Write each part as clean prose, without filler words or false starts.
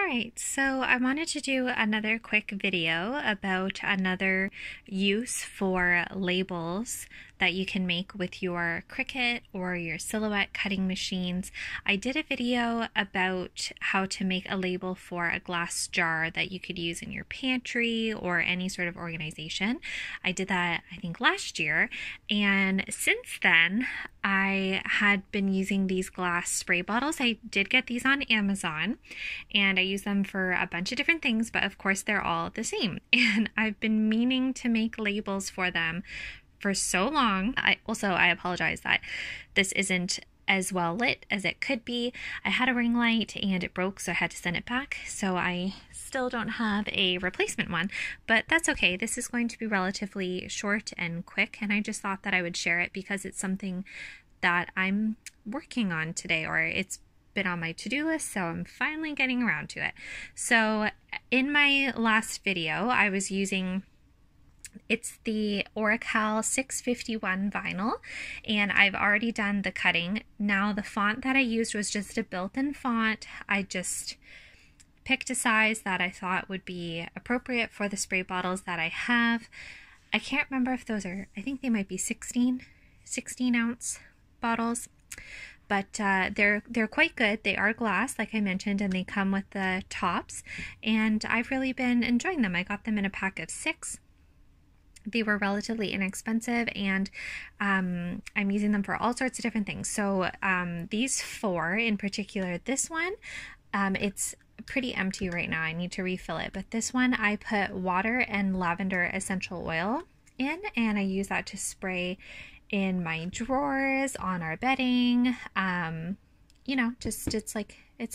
Alright, so I wanted to do another quick video about another use for labels that you can make with your Cricut or your Silhouette cutting machines. I did a video about how to make a label for a glass jar that you could use in your pantry or any sort of organization. I did that, I think, last year, and since then I had been using these glass spray bottles. I did get these on Amazon and I use them for a bunch of different things, but of course they're all the same. And I've been meaning to make labels for them for so long. I apologize that this isn't as well lit as it could be. I had a ring light and it broke, so I had to send it back. So I still don't have a replacement one, but that's okay. This is going to be relatively short and quick, and I just thought that I would share it because it's something that I'm working on today, or it's been on my to-do list, so I'm finally getting around to it. So in my last video, I was using, it's the Oracal 651 vinyl, and I've already done the cutting. Now the font that I used was just a built-in font. I just picked a size that I thought would be appropriate for the spray bottles that I have. I can't remember if those are, I think they might be 16 ounce bottles, but they're quite good. They are glass, like I mentioned, and they come with the tops, and I've really been enjoying them. I got them in a pack of 6. They were relatively inexpensive, and I'm using them for all sorts of different things. So these 4 in particular, this one, it's pretty empty right now. I need to refill it, but this one I put water and lavender essential oil in, and I use that to spray in my drawers, on our bedding. You know, just it's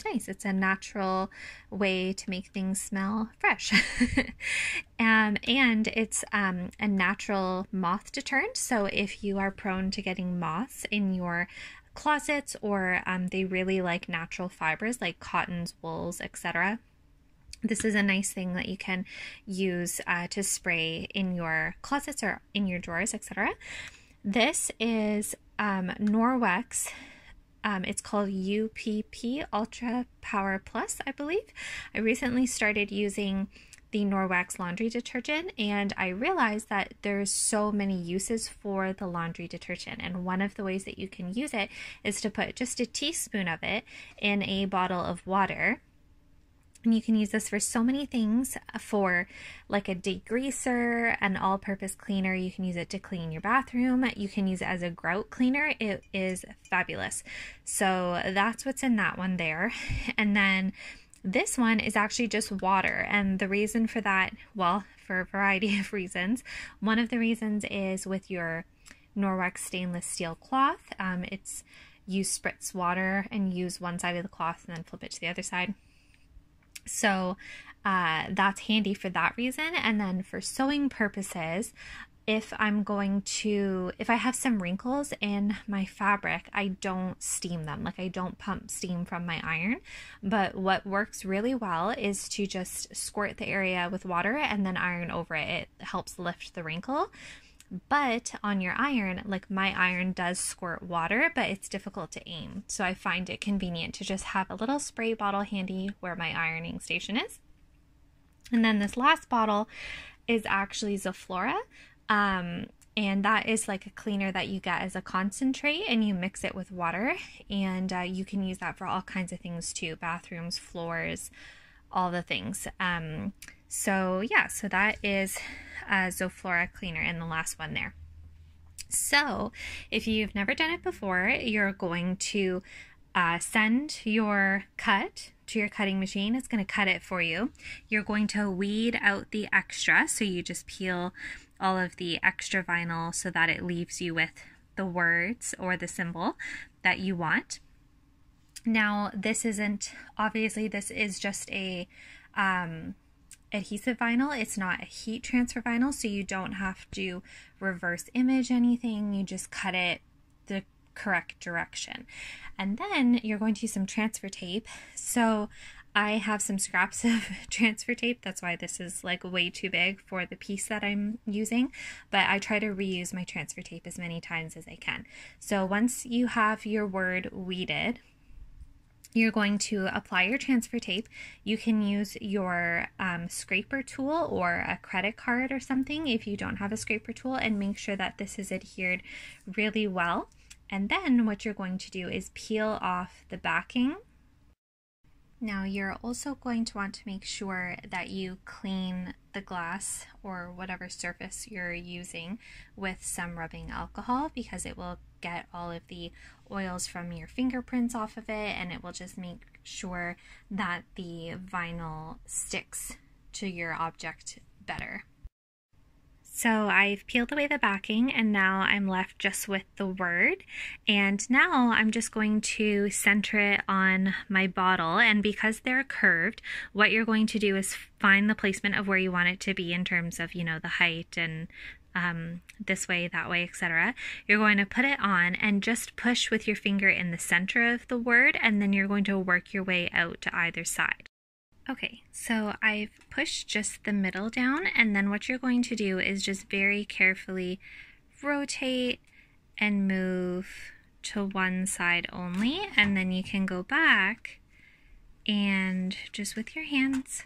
nice. It's a natural way to make things smell fresh. And it's a natural moth deterrent. So if you are prone to getting moths in your closets, or they really like natural fibers like cottons, wools, etc., this is a nice thing that you can use to spray in your closets or in your drawers, etc. This is Norwex. It's called UPP Ultra Power Plus, I believe. I recently started using the Norwex laundry detergent, and I realized that there's so many uses for the laundry detergent, and one of the ways that you can use it is to put just a teaspoon of it in a bottle of water. And you can use this for so many things, for like a degreaser, an all-purpose cleaner. You can use it to clean your bathroom. You can use it as a grout cleaner. It is fabulous. So that's what's in that one there. And then this one is actually just water. And the reason for that, well, for a variety of reasons. One of the reasons is with your Norwex stainless steel cloth. You spritz water and use one side of the cloth and then flip it to the other side. So that's handy for that reason. And then for sewing purposes, if I have some wrinkles in my fabric, I don't steam them. Like, I don't pump steam from my iron. But what works really well is to just squirt the area with water and then iron over it. It helps lift the wrinkle. But on your iron, like my iron does squirt water, but it's difficult to aim. So I find it convenient to just have a little spray bottle handy where my ironing station is. And then this last bottle is actually Zoflora. And that is like a cleaner that you get as a concentrate, and you mix it with water. And you can use that for all kinds of things too. Bathrooms, floors, all the things. So yeah, so that is Zoflora cleaner in the last one there. So if you've never done it before, you're going to send your cut to your cutting machine. It's going to cut it for you. You're going to weed out the extra, so you just peel all of the extra vinyl so that it leaves you with the words or the symbol that you want. Now, this is just a adhesive vinyl. It's not a heat transfer vinyl, so you don't have to reverse image anything. You just cut it the correct direction. And then you're going to use some transfer tape. So I have some scraps of transfer tape. That's why this is like way too big for the piece that I'm using, but I try to reuse my transfer tape as many times as I can. So once you have your word weeded, you're going to apply your transfer tape. You can use your scraper tool or a credit card or something if you don't have a scraper tool, and make sure that this is adhered really well. And then what you're going to do is peel off the backing. Now you're also going to want to make sure that you clean the glass or whatever surface you're using with some rubbing alcohol, because it will get all of the oils from your fingerprints off of it, and it will just make sure that the vinyl sticks to your object better. So I've peeled away the backing, and now I'm left just with the word. And now I'm just going to center it on my bottle. And because they're curved, what you're going to do is find the placement of where you want it to be in terms of, you know, the height and this way, that way, etc. You're going to put it on and just push with your finger in the center of the word, and then you're going to work your way out to either side. Okay, so I've pushed just the middle down, and then what you're going to do is just very carefully rotate and move to one side only, and then you can go back and just with your hands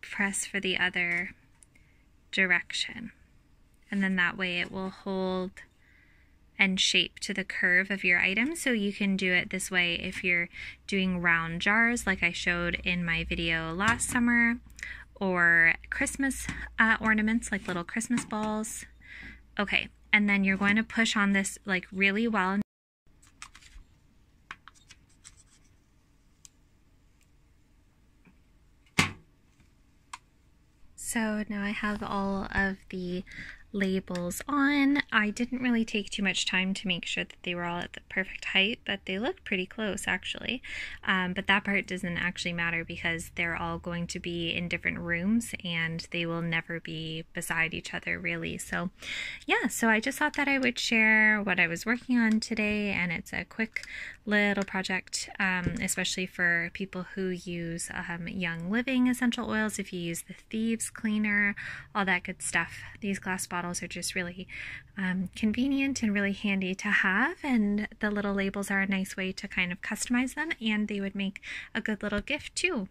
press for the other direction, and then that way it will hold and shape to the curve of your item. So you can do it this way if you're doing round jars like I showed in my video last summer, or Christmas ornaments like little Christmas balls. Okay, and then you're going to push on this like really well. So now I have all of the labels on. I didn't really take too much time to make sure that they were all at the perfect height, but they look pretty close actually. But that part doesn't actually matter because they're all going to be in different rooms and they will never be beside each other really. So yeah, so I just thought that I would share what I was working on today, and it's a quick little project, especially for people who use Young Living essential oils. If you use the Thieves Cleaner, all that good stuff. These glass bottles are just really convenient and really handy to have, and the little labels are a nice way to kind of customize them, and they would make a good little gift too.